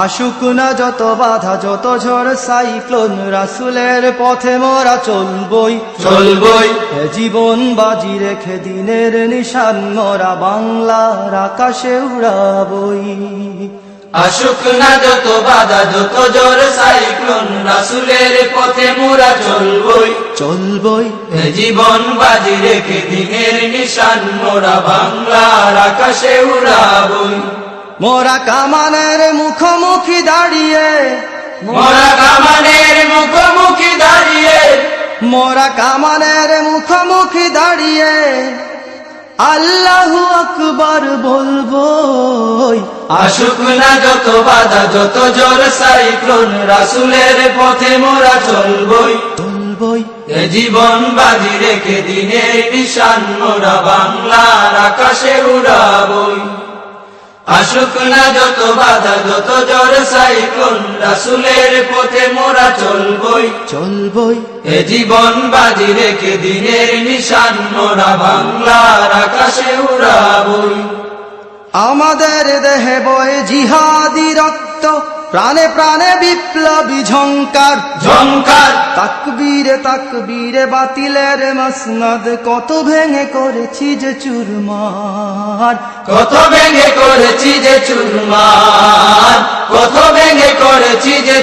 আসুক না যত বাধা যত ঝড় সাইক্লোন, রাসূলের পথে মোরা চলবই চলবই। এ জীবন বাজি রেখে দিনের নিশান মোরা বাংলার আকাশে উড়াবই। আসুক না যত বাধা যত ঝড় সাইক্লোন, রাসূলের পথে মোরা চলবই চলবই। এ জীবন বাজি রেখে দিনের নিশান মোরা বাংলার আকাশে উড়াবই। মোরা কামানের মুখোমুখি দাঁড়িয়ে, মোরা কামানের মুখোমুখি দাঁড়িয়ে, মোরা কামানের মুখোমুখি দাঁড়িয়ে আল্লাহু আকবার বলবই। আসুক না যত বাধা যত ঝড় সাইক্লোন, রাসূলের পথে মোরা চলবই চলবই। এ জীবন বাজি রেখে দিনের নিশান মোরা বাংলার আকাশে উড়াবই। আসুক না যত বাধা যত ঝড় সাইক্লোন, রাসূলের পথে মোরা চলবই চলবই। এ জীবন বাজি রেখে দিনের নিশান মোরা বাংলার আকাশে উড়াবই। আমাদের দেহে বয়ে জিহাদি রক্ত, প্রাণে প্রাণে বিপ্লবী ঝংকার ঝংকার। তাকবীরে তাকবীরে বাতিলের মসনদ কত ভেঙে করেছি যে চুরমার। কত ভেঙে করেছি যে চুরমার, কত ভেঙে করেছি যে